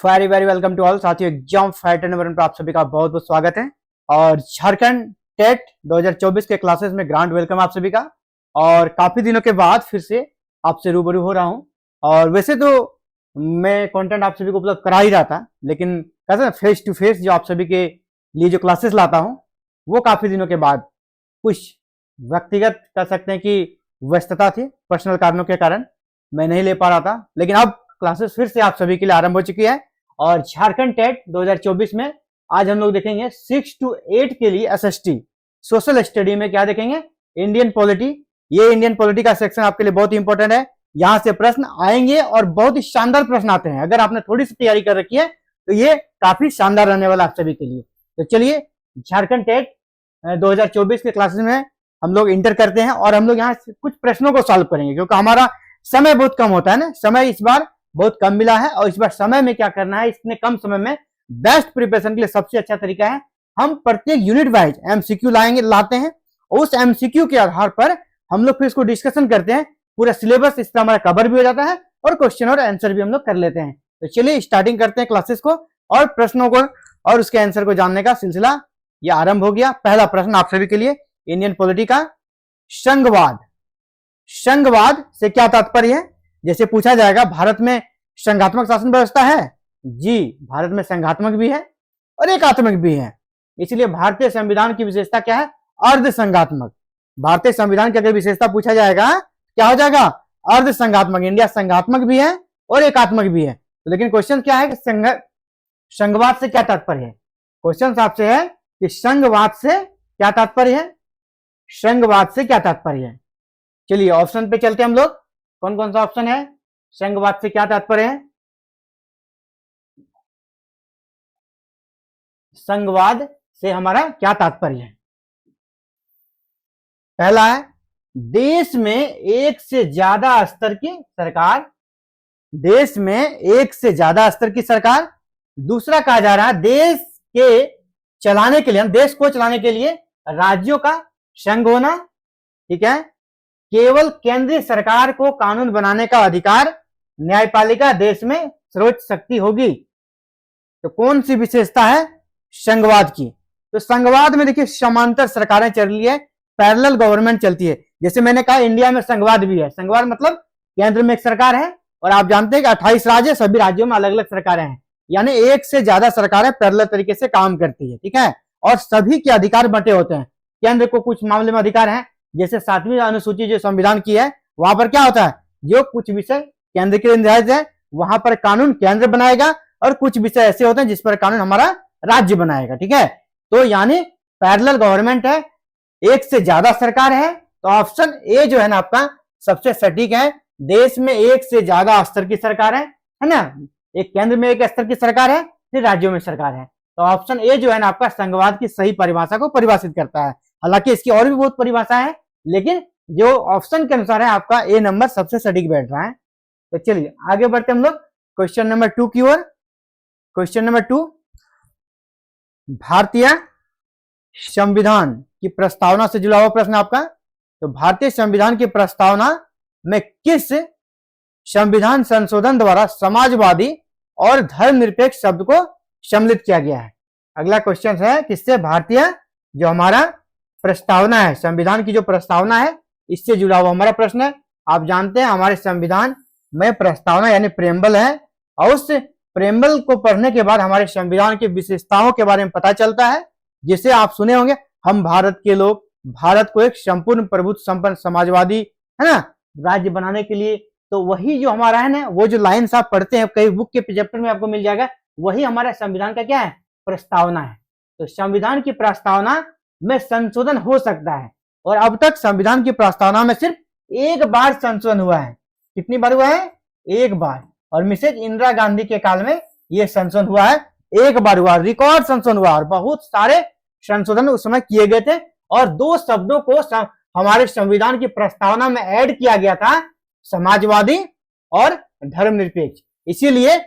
Very very welcome to all साथियों। Exam fighter number 1 पर आप सभी का बहुत बहुत स्वागत है। और झारखंड टेट 2024 के क्लासेस में ग्रांड वेलकम आप सभी का। और काफी दिनों के बाद फिर से आपसे रूबरू हो रहा हूं। और वैसे तो मैं कंटेंट आप सभी को उपलब्ध करा ही रहा था, लेकिन कैसे फेस टू फेस जो आप सभी के लिए जो क्लासेस लाता हूं वो काफी दिनों के बाद कुछ व्यक्तिगत कह सकते हैं कि व्यस्तता थी, पर्सनल कारणों के कारण मैं नहीं ले पा रहा था। लेकिन अब क्लासेस फिर से आप सभी के लिए आरंभ हो चुकी है। और झारखंड टेट 2024 में आज हम लोग देखेंगे 6 to 8 के लिए एसएसटी सोशल स्टडी में क्या देखेंगे, इंडियन पॉलिटी। ये इंडियन पॉलिटी का सेक्शन आपके लिए बहुत ही इंपॉर्टेंट है। यहां से प्रश्न आएंगे और बहुत ही शानदार प्रश्न आते हैं। अगर आपने थोड़ी सी तैयारी कर रखी है तो ये काफी शानदार रहने वाला आप सभी के लिए। तो चलिए झारखंड टेट 2024 के क्लासेस में हम लोग इंटर करते हैं और हम लोग यहाँ कुछ प्रश्नों को सॉल्व करेंगे, क्योंकि हमारा समय बहुत कम होता है ना। समय इस बार बहुत कम मिला है और इस बार समय में क्या करना है, इतने कम समय में बेस्ट प्रिपरेशन के लिए सबसे अच्छा तरीका है हम प्रत्येक यूनिट वाइज एमसीक्यू लाते हैं। उस एमसीक्यू के आधार पर हम लोग फिर इसको डिस्कशन करते हैं। पूरा सिलेबस इस तरह हमारा कवर भी हो जाता है और क्वेश्चन और आंसर भी हम लोग कर लेते हैं। तो चलिए स्टार्टिंग करते हैं क्लासेस को और प्रश्नों को और उसके आंसर को जानने का सिलसिला ये आरंभ हो गया। पहला प्रश्न आप सभी के लिए इंडियन पॉलिटी का, संघवाद। संघवाद से क्या तात्पर्य है? जैसे पूछा जाएगा भारत में संघात्मक शासन व्यवस्था है। जी, भारत में संघात्मक भी है और एकात्मक भी है। इसलिए भारतीय संविधान की विशेषता क्या है? अर्ध संघात्मक। भारतीय संविधान की अगर विशेषता पूछा जाएगा क्या हो जाएगा? अर्ध संघात्मक। इंडिया संघात्मक भी है और एकात्मक भी है। लेकिन क्वेश्चन क्या है कि संघवाद से क्या तात्पर्य है? क्वेश्चन आपसे है कि संघवाद से क्या तात्पर्य है? संघवाद से क्या तात्पर्य है? चलिए ऑप्शन पे चलते हैं हम लोग। कौन कौन सा ऑप्शन है? संघवाद से क्या तात्पर्य है? संघवाद से हमारा क्या तात्पर्य है? पहला है देश में एक से ज्यादा स्तर की सरकार। देश में एक से ज्यादा स्तर की सरकार। दूसरा कहा जा रहा है देश के चलाने के लिए, देश को चलाने के लिए राज्यों का संघ होना। ठीक है। केवल केंद्रीय सरकार को कानून बनाने का अधिकार, न्यायपालिका देश में सर्वोच्च शक्ति होगी। तो कौन सी विशेषता है संघवाद की? तो संघवाद में देखिए समांतर सरकारें चल रही है, पैरेलल गवर्नमेंट चलती है। जैसे मैंने कहा इंडिया में संघवाद भी है। संघवाद मतलब केंद्र में एक सरकार है और आप जानते हैं कि 28 राज्य है, सभी राज्यों में अलग अलग सरकारें हैं, यानी एक से ज्यादा सरकारें पैरेलल तरीके से काम करती है। ठीक है। और सभी के अधिकार बंटे होते हैं। केंद्र को कुछ मामले में अधिकार है, जैसे 7वीं अनुसूची जो संविधान की है वहां पर क्या होता है, जो कुछ विषय केंद्र के लिए निर्धारित है वहां पर कानून केंद्र बनाएगा और कुछ विषय ऐसे होते हैं जिस पर कानून हमारा राज्य बनाएगा। ठीक है। तो यानी पैरेलल गवर्नमेंट है, एक से ज्यादा सरकार है। तो ऑप्शन ए जो है ना आपका सबसे सटीक है। देश में एक से ज्यादा स्तर की सरकार है ना। एक केंद्र में एक स्तर की सरकार है, फिर राज्यों में सरकार है। तो ऑप्शन ए जो है ना आपका संघवाद की सही परिभाषा को परिभाषित करता है। हालांकि इसकी और भी बहुत परिभाषा है, लेकिन जो ऑप्शन के अनुसार है आपका ए नंबर सबसे सटीक बैठ रहा है। तो चलिए आगे बढ़ते हम लोग क्वेश्चन नंबर 2 की ओर। क्वेश्चन नंबर 2, भारतीय संविधान की प्रस्तावना से जुड़ा हुआ प्रश्न आपका। तो भारतीय संविधान की प्रस्तावना में किस संविधान संशोधन द्वारा समाजवादी और धर्मनिरपेक्ष शब्द को सम्मिलित किया गया है? अगला क्वेश्चन है किससे? भारतीय जो हमारा प्रस्तावना है, संविधान की जो प्रस्तावना है इससे जुड़ा हुआ हमारा प्रश्न है। आप जानते हैं हमारे संविधान में प्रस्तावना यानी प्रेम्बल है और उस प्रेम्बल को पढ़ने के बाद हमारे संविधान की विशेषताओं के बारे में पता चलता है। जिसे आप सुने होंगे, हम भारत के लोग भारत को एक संपूर्ण प्रभुत्व संपन्न समाजवादी है ना राज्य बनाने के लिए। तो वही जो हमारा है ना, वो जो लाइन्स आप पढ़ते हैं कई बुक के चैप्टर में आपको मिल जाएगा, वही हमारा संविधान का क्या है? प्रस्तावना है। तो संविधान की प्रस्तावना में संशोधन हो सकता है और अब तक संविधान की प्रस्तावना में सिर्फ एक बार संशोधन हुआ है। कितनी बार हुआ है? एक बार। और मिसेज इंदिरा गांधी के काल में यह संशोधन हुआ है, एक बार हुआ, रिकॉर्ड संशोधन हुआ। और बहुत सारे संशोधन उस समय किए गए थे और 2 शब्दों को हमारे संविधान की प्रस्तावना में ऐड किया गया था, समाजवादी और धर्मनिरपेक्ष। इसीलिए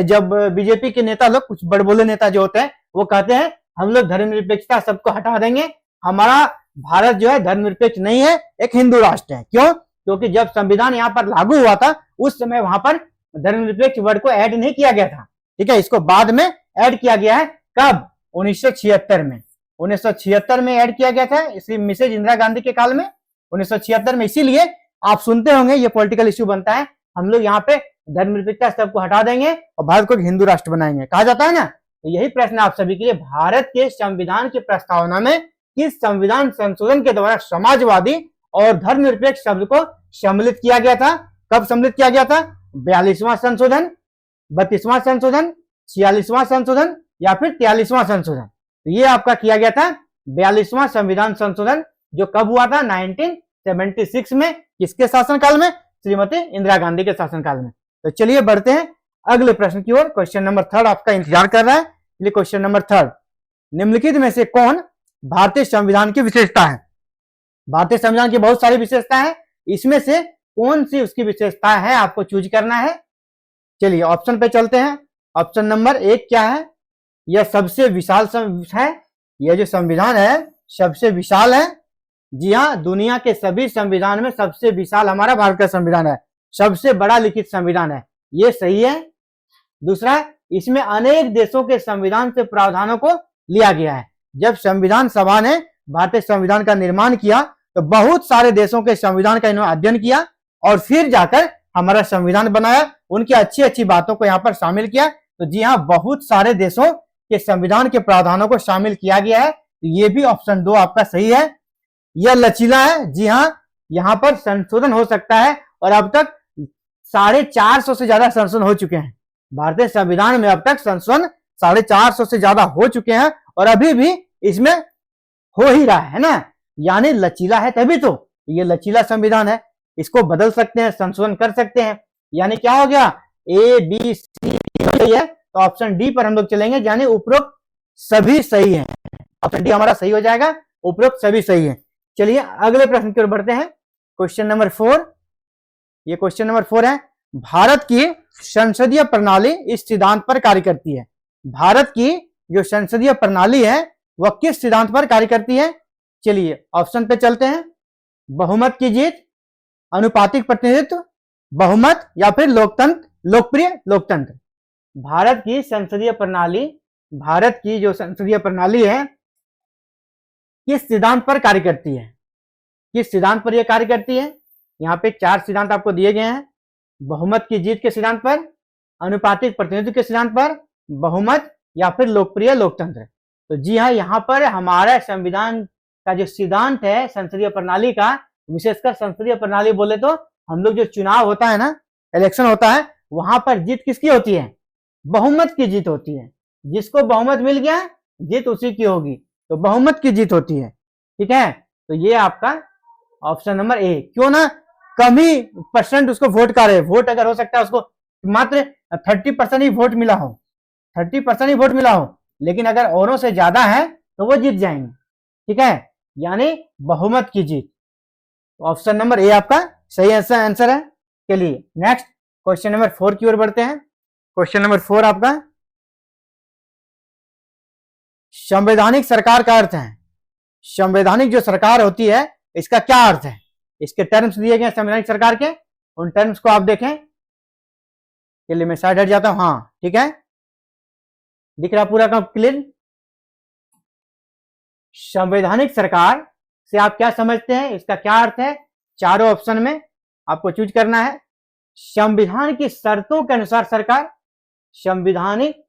जब बीजेपी के नेता लोग, कुछ बड़बोले नेता जो होते हैं, वो कहते हैं हम लोग धर्मनिरपेक्षता सबको हटा देंगे, हमारा भारत जो है धर्मनिरपेक्ष नहीं है, एक हिंदू राष्ट्र है। क्यों? क्योंकि जब संविधान यहाँ पर लागू हुआ था उस समय वहां पर धर्मनिरपेक्ष वर्ड को ऐड नहीं किया गया था, ठीक है, इसको बाद में ऐड किया गया है। कब? 1976 में, 1976 में ऐड किया गया था, इसी मिसेज इंदिरा गांधी के काल में, 1976 में। इसीलिए आप सुनते होंगे ये पॉलिटिकल इश्यू बनता है, हम लोग यहाँ पे धर्मनिरपेक्षता शब्द को हटा देंगे और भारत को हिंदू राष्ट्र बनाएंगे, कहा जाता है ना। तो यही प्रश्न आप सभी के लिए, भारत के संविधान की प्रस्तावना में किस संविधान संशोधन के द्वारा समाजवादी और धर्मनिरपेक्ष शब्द को सम्मिलित किया गया था? कब सम्मिलित किया गया था? 42वां संशोधन, 32वां संशोधन, 46वां संशोधन या फिर 43वां संशोधन? तो ये आपका किया गया था 42वां संविधान संशोधन, जो कब हुआ था? 1976 में। किसके शासनकाल में? श्रीमती इंदिरा गांधी के शासनकाल में। तो चलिए बढ़ते हैं अगले प्रश्न की ओर। क्वेश्चन नंबर 3 आपका इंतजार कर रहा है। चलिए क्वेश्चन नंबर 3, निम्नलिखित में से कौन भारतीय संविधान की विशेषता है? भारतीय संविधान की बहुत सारी विशेषता है, इसमें से कौन सी उसकी विशेषता है आपको चूज करना है। चलिए ऑप्शन पे चलते हैं। ऑप्शन नंबर 1 क्या है? यह सबसे विशाल है, यह जो संविधान है सबसे विशाल है। जी हाँ, दुनिया के सभी संविधान में सबसे विशाल हमारा भारत का संविधान है, सबसे बड़ा लिखित संविधान है, ये सही है। दूसरा, इसमें अनेक देशों के संविधान से प्रावधानों को लिया गया है। जब संविधान सभा ने भारतीय संविधान का निर्माण किया तो बहुत सारे देशों के संविधान का इन्होंने अध्ययन किया और फिर जाकर हमारा संविधान बनाया, उनकी अच्छी अच्छी बातों को यहाँ पर शामिल किया। तो जी हाँ, बहुत सारे देशों के संविधान के प्रावधानों को शामिल किया गया है। तो ये भी ऑप्शन 2 आपका सही है। यह लचीला है, जी हाँ, यहाँ पर संशोधन हो सकता है और अब तक 450 से ज्यादा संशोधन हो चुके हैं। भारतीय संविधान में अब तक संशोधन 450 से ज्यादा हो चुके हैं और अभी भी इसमें हो ही रहा है ना, यानी लचीला है, तभी तो ये लचीला संविधान है। इसको बदल सकते हैं, संशोधन कर सकते हैं, यानी क्या हो गया? ए बी सी सही है, तो ऑप्शन डी पर हम लोग चलेंगे, यानी उपरोक्त सभी सही है। ऑप्शन डी हमारा सही हो जाएगा, उपरोक्त सभी सही है। चलिए अगले प्रश्न की ओर बढ़ते हैं। क्वेश्चन नंबर 4, ये क्वेश्चन नंबर 4 है, भारत की संसदीय प्रणाली इस सिद्धांत पर कार्य करती है। भारत की जो संसदीय प्रणाली है वह किस सिद्धांत पर कार्य करती है? चलिए ऑप्शन पे चलते हैं। बहुमत की जीत, अनुपातिक प्रतिनिधित्व, बहुमत या फिर लोकतंत्र, लोकप्रिय लोकतंत्र। भारत की संसदीय प्रणाली, भारत की जो संसदीय प्रणाली है किस सिद्धांत पर कार्य करती है? किस सिद्धांत पर यह कार्य करती है? यहाँ पे 4 सिद्धांत आपको दिए गए हैं। बहुमत की जीत के सिद्धांत पर, अनुपातिक प्रतिनिधित्व के सिद्धांत पर, बहुमत या फिर लोकप्रिय लोकतंत्र। तो जी हाँ, यहाँ पर हमारा संविधान का जो सिद्धांत है संसदीय प्रणाली का, विशेषकर संसदीय प्रणाली बोले तो हम लोग जो चुनाव होता है ना, इलेक्शन होता है, वहां पर जीत किसकी होती है? बहुमत की जीत होती है। जिसको बहुमत मिल गया जीत उसी की होगी, तो बहुमत की जीत होती है, ठीक है। तो ये आपका ऑप्शन नंबर ए। क्यों ना कम ही परसेंट उसको वोट का रहे, वोट अगर हो सकता है उसको मात्र 30% ही वोट मिला हो, 30% ही वोट मिला हो, लेकिन अगर औरों से ज्यादा है तो वो जीत जाएंगे, ठीक है, यानी बहुमत की जीत। ऑप्शन नंबर ए आपका सही आंसर है। चलिए नेक्स्ट क्वेश्चन नंबर 4 की ओर बढ़ते हैं। क्वेश्चन नंबर 4 आपका, संवैधानिक सरकार का अर्थ है। संवैधानिक जो सरकार होती है इसका क्या अर्थ है? इसके टर्म्स दिए गए संवैधानिक सरकार के, उन टर्म्स को आप देखें। चलिए मैं साइड हट जाता हूं, हाँ ठीक है, दिख रहा पूरा का क्लियर। संवैधानिक सरकार से आप क्या समझते हैं, इसका क्या अर्थ है? चारों ऑप्शन में आपको चूज करना है। संविधान की शर्तों के अनुसार सरकार, संविधानिक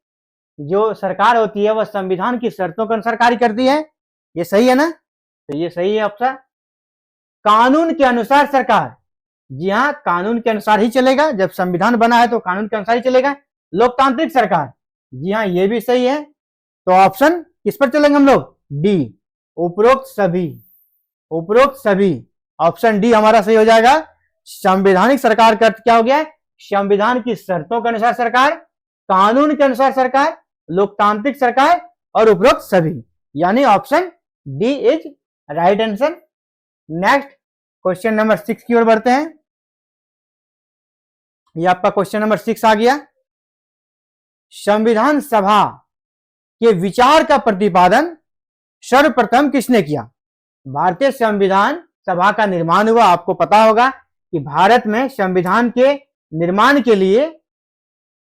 जो सरकार होती है वह संविधान की शर्तों के अनुसार कार्य करती है, ये सही है ना? तो ये सही है ऑप्शन। कानून के अनुसार सरकार, जी हाँ, कानून के अनुसार ही चलेगा, जब संविधान बना है तो कानून के अनुसार ही चलेगा। लोकतांत्रिक सरकार, जी हाँ, ये भी सही है। तो ऑप्शन किस पर चलेंगे हम लोग? डी, उपरोक्त सभी, उपरोक्त सभी, ऑप्शन डी हमारा सही हो जाएगा। संवैधानिक सरकार का अर्थ क्या हो गया? संविधान की शर्तों के अनुसार सरकार, कानून के अनुसार सरकार, लोकतांत्रिक सरकार और उपरोक्त सभी, यानी option D is right answer. Next question number 6 की ओर बढ़ते हैं। ये आपका क्वेश्चन नंबर 6 आ गया। संविधान सभा के विचार का प्रतिपादन सर्वप्रथम किसने किया? भारतीय संविधान सभा का निर्माण हुआ, आपको पता होगा कि भारत में संविधान के निर्माण के लिए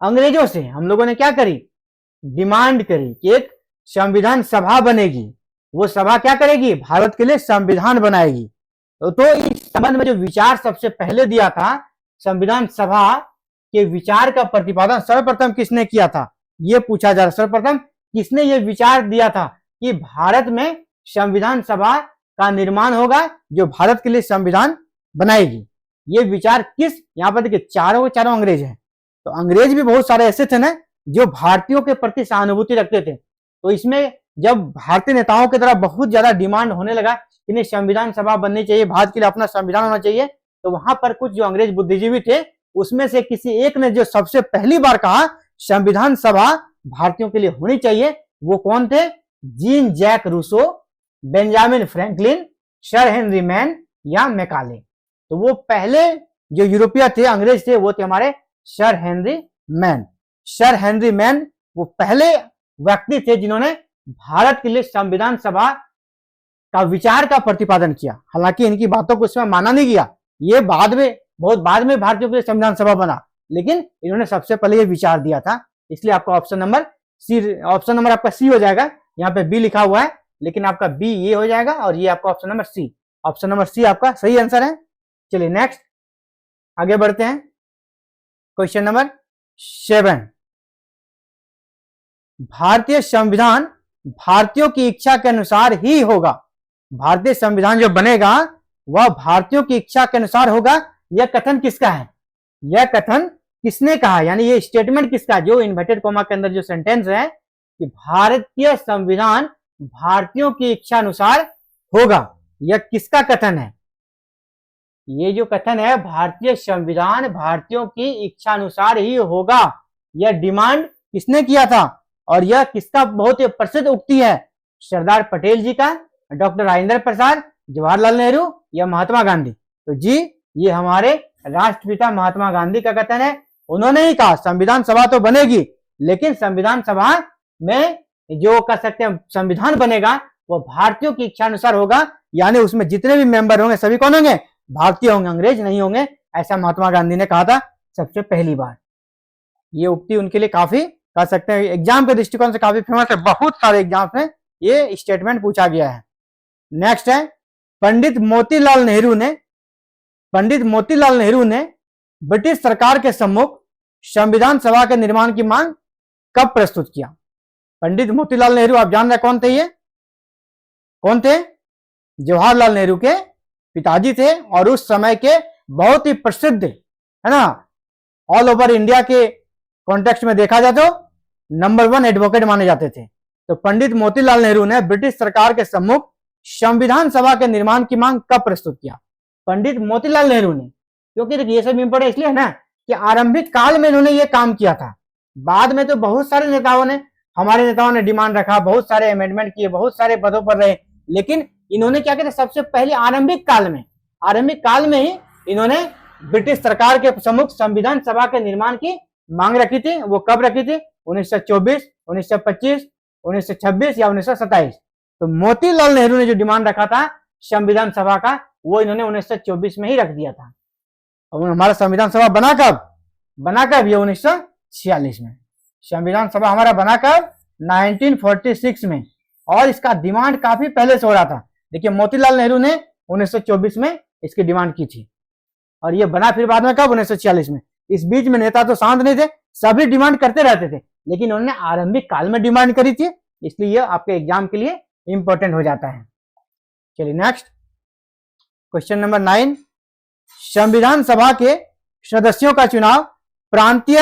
अंग्रेजों से हम लोगों ने क्या करी, डिमांड करी कि एक संविधान सभा बनेगी, वो सभा क्या करेगी, भारत के लिए संविधान बनाएगी। तो इस संबंध में जो विचार सबसे पहले दिया था, संविधान सभा के विचार का प्रतिपादन सर्वप्रथम किसने किया था, ये पूछा जा रहा है। सर्वप्रथम किसने ये विचार दिया था कि भारत में संविधान सभा का निर्माण होगा जो भारत के लिए संविधान बनाएगी। ये विचार किस, यहाँ पर देखिए चारों अंग्रेज हैं, तो अंग्रेज भी बहुत सारे ऐसे थे ना जो भारतीयों के प्रति सहानुभूति रखते थे। तो इसमें जब भारतीय नेताओं की तरफ बहुत ज्यादा डिमांड होने लगा कि नहीं संविधान सभा बननी चाहिए, भारत के लिए अपना संविधान होना चाहिए, तो वहां पर कुछ जो अंग्रेज बुद्धिजीवी थे उसमें से किसी एक ने जो सबसे पहली बार कहा संविधान सभा भारतीयों के लिए होनी चाहिए, वो कौन थे, Jean Jacques Rousseau, Benjamin Franklin, sir Henry Maine या मैकाले। तो वो पहले जो यूरोपीय थे, अंग्रेज थे, वो थे हमारे sir Henry man. Sir Henry man वो पहले व्यक्ति थे जिन्होंने भारत के लिए संविधान सभा का विचार का प्रतिपादन किया। हालांकि इनकी बातों को उसमें माना नहीं गया, ये बाद में, बहुत बाद में भारतीयों के लिए संविधान सभा बना, लेकिन इन्होंने सबसे पहले ये विचार दिया था। इसलिए आपका ऑप्शन नंबर आपका सी हो जाएगा। यहाँ पे बी लिखा हुआ है लेकिन आपका बी ये हो जाएगा और ये आपका option number C, option number C आपका सही आंसर है। चलिए नेक्स्ट आगे बढ़ते हैं। क्वेश्चन नंबर 7, भारतीय संविधान भारतीयों की इच्छा के अनुसार ही होगा। भारतीय संविधान जो बनेगा वह भारतीयों की इच्छा के अनुसार होगा। यह कथन किसका है, यह कथन किसने कहा, यानी ये स्टेटमेंट किसका, जो इन्वर्टेड कॉमा के अंदर जो सेंटेंस है कि भारतीय संविधान भारतीयों की इच्छा अनुसार होगा, यह किसका कथन है। ये जो कथन है भारतीय संविधान भारतीयों की इच्छा अनुसार ही होगा, यह डिमांड किसने किया था और यह किसका बहुत ही प्रसिद्ध उक्ति है, सरदार पटेल जी का, डॉक्टर राजेंद्र प्रसाद, जवाहरलाल नेहरू या महात्मा गांधी। तो जी ये हमारे राष्ट्रपिता महात्मा गांधी का कथन है। उन्होंने ही कहा संविधान सभा तो बनेगी लेकिन संविधान सभा में जो कर सकते हैं संविधान बनेगा वो भारतीयों की इच्छा अनुसार होगा, यानी उसमें जितने भी मेंबर होंगे सभी कौन होंगे, भारतीय होंगे, अंग्रेज नहीं होंगे, ऐसा महात्मा गांधी ने कहा था सबसे पहली बार। ये उक्ति उनके लिए काफी कह सकते हैं एग्जाम के दृष्टिकोण से काफी फेमस है, बहुत सारे एग्जाम में ये स्टेटमेंट पूछा गया है। नेक्स्ट है पंडित मोतीलाल नेहरू ने ब्रिटिश सरकार के सम्मुख संविधान सभा के निर्माण की मांग कब प्रस्तुत किया। पंडित मोतीलाल नेहरू आप जान रहे कौन थे, ये कौन थे, जवाहरलाल नेहरू के पिताजी थे और उस समय के बहुत ही प्रसिद्ध है ना, ऑल ओवर इंडिया के कॉन्टेक्स्ट में देखा जाए तो नंबर 1 एडवोकेट माने जाते थे। तो पंडित मोतीलाल नेहरू ने ब्रिटिश सरकार के सम्मुख संविधान सभा के निर्माण की मांग कब प्रस्तुत किया। पंडित मोतीलाल नेहरू ने, क्योंकि देखिए ये सब इंपॉर्टेंट इसलिए है ना कि आरंभिक काल में इन्होंने ये काम किया था, बाद में तो बहुत सारे नेताओं ने, हमारे नेताओं ने डिमांड रखा, बहुत सारे अमेंडमेंट किए, बहुत सारे पदों पर रहे, लेकिन इन्होंने क्या किया सबसे पहले आरंभिक काल में ही इन्होंने ब्रिटिश सरकार के सम्मुख संविधान सभा के निर्माण की मांग रखी थी। वो कब रखी थी, 1924, 1925, 1926 या 1927। तो मोतीलाल नेहरू ने जो डिमांड रखा था संविधान सभा का वो इन्होंने 1924 में ही रख दिया था। और हमारा संविधान सभा बना कब, ये 1946 में। संविधान सभा हमारा बना कब, 1946 में, और इसका डिमांड काफी पहले से हो रहा था। देखिए मोतीलाल नेहरू ने 1924 में इसकी डिमांड की थी और ये बना फिर बाद में कब, 1946 में। इस बीच में नेता तो शांत नहीं थे, सभी डिमांड करते रहते थे, लेकिन उन्होंने आरंभिक काल में डिमांड करी थी, इसलिए आपके एग्जाम के लिए इंपॉर्टेंट हो जाता है। चलिए नेक्स्ट क्वेश्चन नंबर 9, संविधान सभा के सदस्यों का चुनाव प्रांतीय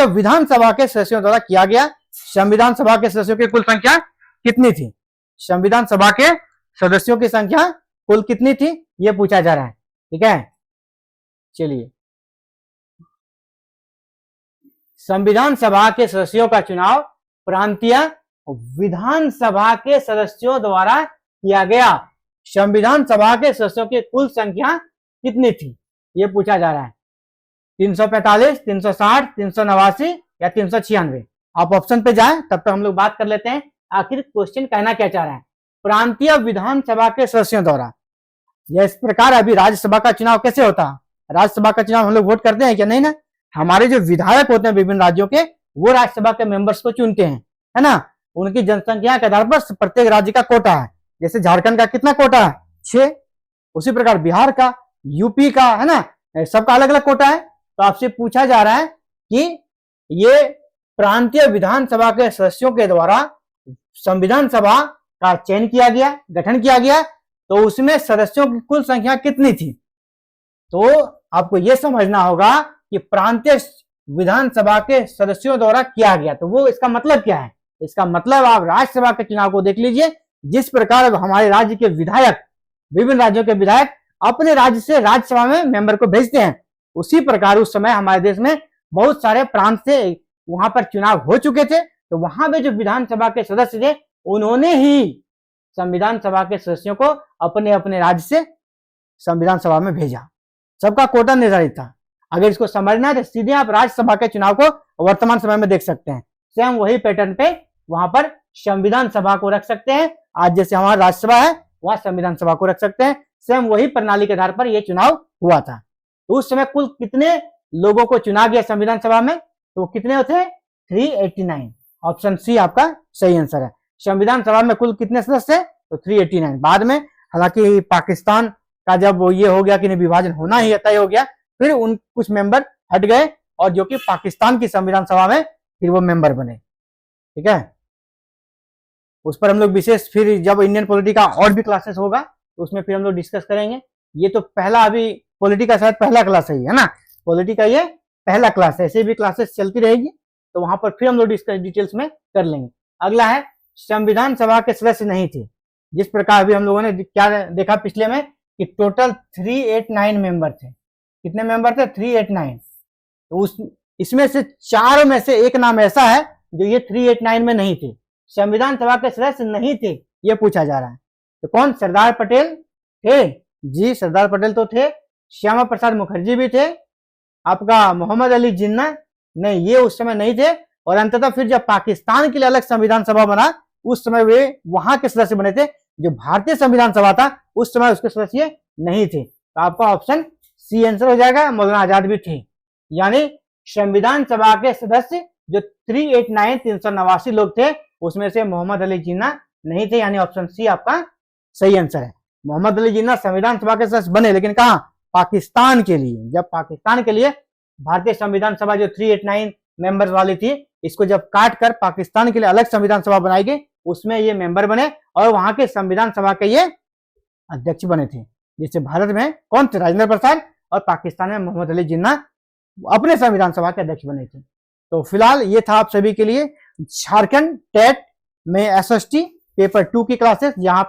विधानसभा के सदस्यों द्वारा किया गया। संविधान सभा के सदस्यों की कुल संख्या कितनी थी, संविधान सभा के सदस्यों की संख्या कुल कितनी थी, यह पूछा जा रहा है। ठीक है, चलिए संविधान सभा के सदस्यों का चुनाव प्रांतीय विधानसभा के सदस्यों द्वारा किया गया। संविधान सभा के सदस्यों की कुल संख्या कितनी थी, यह पूछा जा रहा है। 345, 360, 389 या 396। आप ऑप्शन पे जाएं, तब तक हम लोग बात कर लेते हैं आखिर क्वेश्चन कहना क्या चाह रहा है। प्रांतीय विधानसभा के सदस्यों द्वारा, इस प्रकार अभी राज्यसभा का चुनाव कैसे होता है, राज्यसभा का चुनाव हम लोग वोट करते हैं क्या, नहीं ना, हमारे जो विधायक होते हैं विभिन्न राज्यों के, वो राज्यसभा के मेंबर्स को चुनते हैं, है ना। उनकी जनसंख्या के आधार पर प्रत्येक राज्य का कोटा है। जैसे झारखंड का कितना कोटा है, 6। उसी प्रकार बिहार का, यूपी का, है ना, सबका अलग अलग कोटा है। तो आपसे पूछा जा रहा है कि ये प्रांतीय विधानसभा के सदस्यों के द्वारा संविधान सभा का चयन किया गया, गठन किया गया, तो उसमें सदस्यों की कुल संख्या कितनी थी। तो आपको यह समझना होगा कि प्रांतीय विधानसभा के सदस्यों द्वारा किया गया, तो वो इसका मतलब क्या है। इसका मतलब आप राज्यसभा के चुनाव को देख लीजिए। जिस प्रकार हमारे राज्य के विधायक, विभिन्न राज्यों के विधायक अपने राज्य से राज्यसभा में मेंबर को भेजते हैं, उसी प्रकार उस समय हमारे देश में बहुत सारे प्रांत से वहां पर चुनाव हो चुके थे। तो वहां पे जो विधानसभा के सदस्य थे, उन्होंने ही संविधान सभा के सदस्यों को अपने अपने राज्य से संविधान सभा में भेजा। सबका कोटा निर्धारित था। अगर इसको समझना है तो सीधे आप राज्यसभा के चुनाव को वर्तमान समय में देख सकते हैं। सेम वही पैटर्न पे वहां पर संविधान सभा को रख सकते हैं। आज जैसे हमारा राज्यसभा है, वहां संविधान सभा को रख सकते हैं। सेम वही प्रणाली के आधार पर यह चुनाव हुआ था। तो उस समय कुल कितने लोगों को चुना गया संविधान सभा में, तो कितने थे, 389। ऑप्शन सी आपका सही आंसर है। संविधान सभा में कुल कितने सदस्य, तो 389। बाद में हालांकि पाकिस्तान का जब ये हो गया कि नहीं, विभाजन होना ही तय हो गया, फिर उन कुछ मेंबर हट गए और जो कि पाकिस्तान की संविधान सभा में फिर वो मेंबर बने। ठीक है, उस पर हम लोग विशेष फिर जब इंडियन पॉलिटी का और भी क्लासेस होगा तो उसमें फिर हम लोग डिस्कस करेंगे। ये तो पहला, अभी पॉलिटी का शायद पहला क्लास है ना, पॉलिटी का ये पहला क्लास है। ऐसे भी क्लासेस चलती रहेगी, तो वहां पर फिर हम लोग डिस्कस डिटेल्स में कर लेंगे। अगला है संविधान सभा के सदस्य नहीं थे। जिस प्रकार अभी हम लोगों ने क्या देखा पिछले में कि टोटल 389 मेंबर थे। कितने मेंबर थे, 389। तो इसमें से 4 में से एक नाम ऐसा है जो ये 389 में नहीं थे, संविधान सभा के सदस्य नहीं थे, ये पूछा जा रहा है। तो कौन, सरदार पटेल थे? जी सरदार पटेल तो थे। श्यामा प्रसाद मुखर्जी भी थे। आपका मोहम्मद अली जिन्ना, नहीं, ये उस समय नहीं थे। और अंततः फिर जब पाकिस्तान के लिए अलग संविधान सभा बना, उस समय वे वहां के सदस्य बने थे। जो भारतीय संविधान सभा था उस समय उसके सदस्य नहीं थे। तो आपका ऑप्शन सी आंसर हो जाएगा। मौलाना आजाद भी थे। यानी संविधान सभा के सदस्य जो 389 लोग थे, उसमें से मोहम्मद अली जिन्ना नहीं थे। यानी ऑप्शन सी आपका सही आंसर है। मोहम्मद अली जिन्ना संविधान सभा के सदस्य बने, लेकिन कहां, पाकिस्तान के लिए। जब पाकिस्तान के लिए भारतीय संविधान सभा जो 389 मेंबर्स वाली थी, इसको जब काट कर पाकिस्तान के लिए अलग संविधान सभा बनाई गई, उसमें ये मेंबर बने और वहां के संविधान सभा के ये अध्यक्ष बने थे। जैसे भारत में कौन थे, राजेंद्र प्रसाद, और पाकिस्तान में मोहम्मद अली जिन्ना अपने संविधान सभा के अध्यक्ष बने थे। तो फिलहाल ये था आप सभी के लिए झारखंड टेट में एसएसटी पेपर 2 की क्लासेस, जहां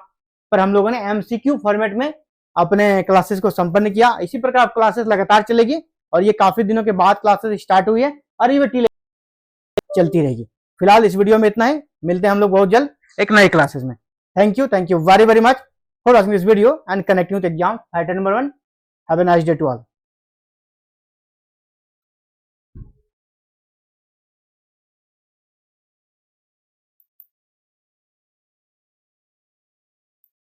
पर हम लोगों ने एमसीक्यू फॉर्मेट में अपने क्लासेस को संपन्न किया। इसी प्रकार क्लासेस लगातार चलेगी और ये काफी दिनों के बाद क्लासेस स्टार्ट हुई है और ये चलती रहेगी। फिलहाल इस वीडियो में इतना ही। मिलते हैं हम लोग बहुत जल्द एक नई क्लासेस में। Thank you very very much for watching this video and connecting with exam fighter number 1। Have a nice day to all.